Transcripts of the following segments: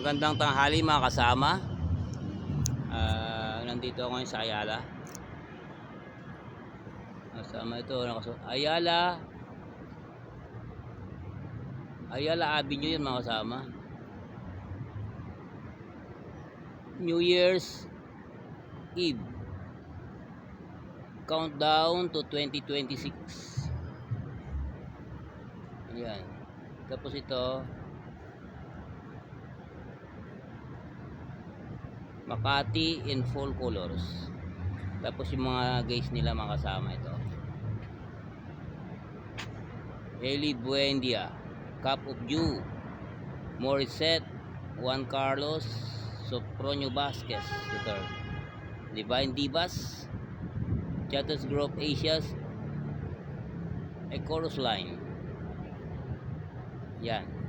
Magandang tanghali mga kasama. Nandito ako ngayon sa Ayala. Kasama ito, Ayala Avenue yun mga kasama. New Year's Eve. Countdown to 2026. Ayan. Tapos ito, Makati in full colors. Tapos yung mga guys nila mga kasama ito. Eli Buendia, Cup of Dew, Morissette, Juan Carlos, Sopronio Vasquez III, Divine Divas, Chatters Group Asia's A Chorus Line. Yan.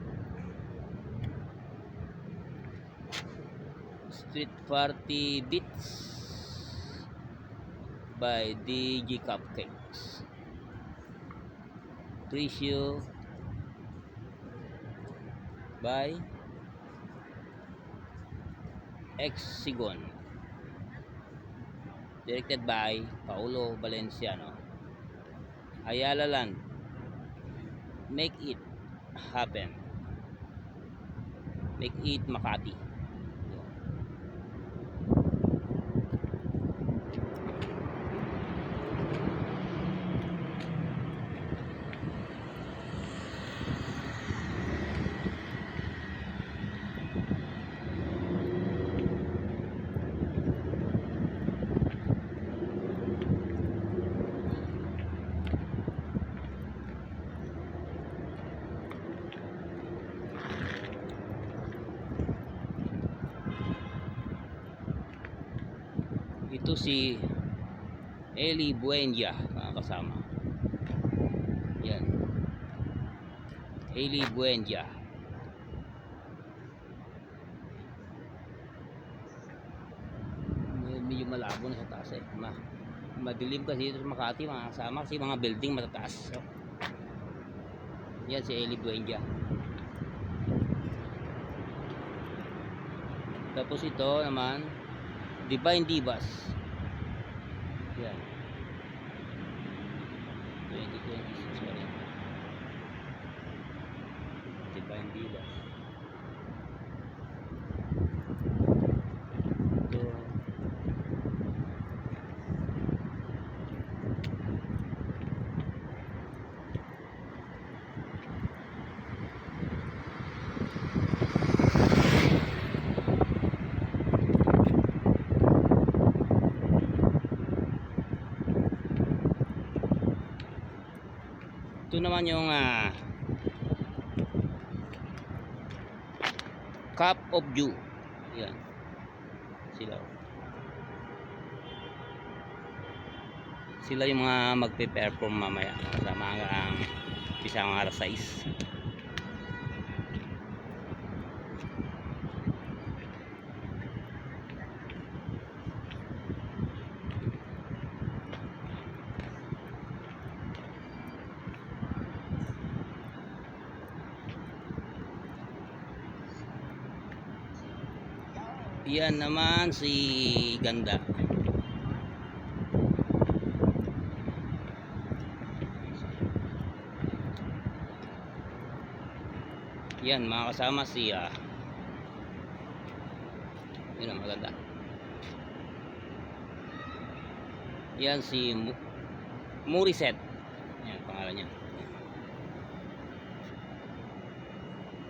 Street Party Beats by DJ Cupcakes. Tricio by Exigon. Directed by Paulo Valenciano. Ayala Land, Make It Happen. Make It Makati. Ito si Eli Buendia mga kasama. Yan. Eli Buendia. Medyo malabo na sa taas eh. Madilim kasi dito sa Makati mga kasama kasi mga building matataas. So, yan si Eli Buendia. Tapos ito naman Divine Divas. Yan. 2026 pa rin. Divine Divas. Ito. Ito naman yung Cup of Dew. Yan. Sila. Sila yung mga magpe-perform mamaya sa mga isang alas 6. Yan naman si Ganda. Yan mga kasama si yun ang maganda. Yan si Morissette. Yan pangalan niya.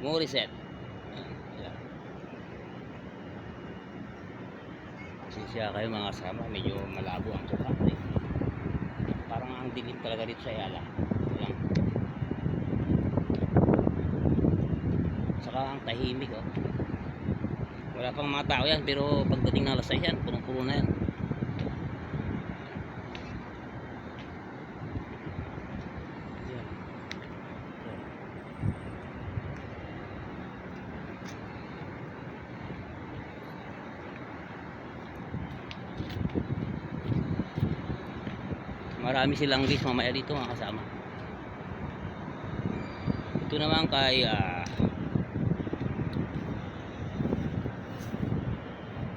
Morissette. Siya kayo mga kasama, medyo malabo ang tuka eh. Parang ang dilim talaga dito sa Ayala. Ayan. Saka ang tahimik oh. Wala pang mga tao yan, pero pagdating ng alas 6 yan, punong-puno na yan. Marami silang guys mamaya dito mga kasama. Ito naman kay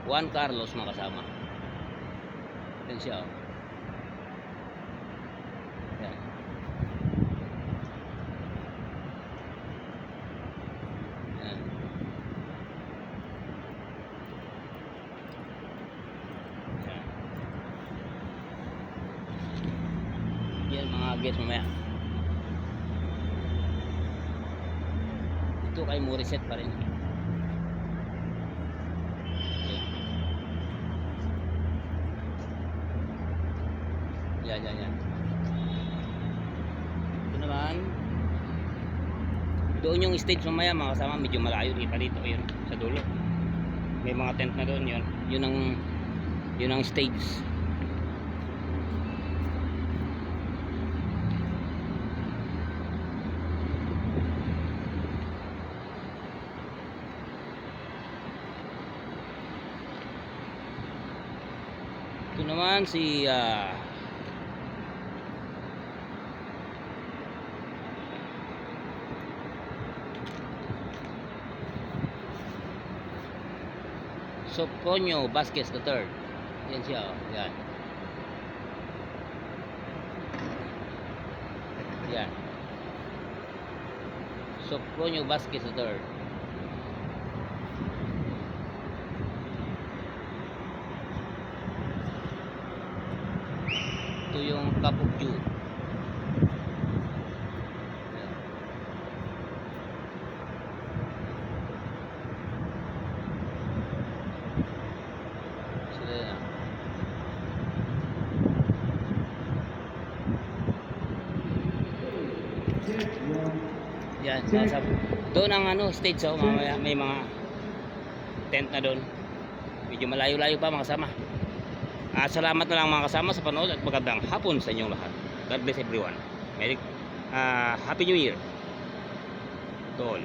Juan Carlos mga kasama. Yan siya oh. Yan. Yan. Yan. Yan mga guys mamaya. Ito kay Morissette pa rin. Yan. Yan. Ito naman. Doon yung stage mamaya mga kasama, medyo malayo kita dito yun sa dulo. May mga tent na doon yun. Yun ang stage. Ito naman si Sopronio Vasquez III. Yan siya oh. Yan. Yan. Sopronio Vasquez III. Ito yung Cup of Dew. Yan, doon ang stage oh, mamaya may mga tent na doon. Medyo malayo-layo pa mga kasama. Salamat na lang mga kasama sa panood at magandang hapon sa inyong lahat. God bless everyone. Happy New Year to all.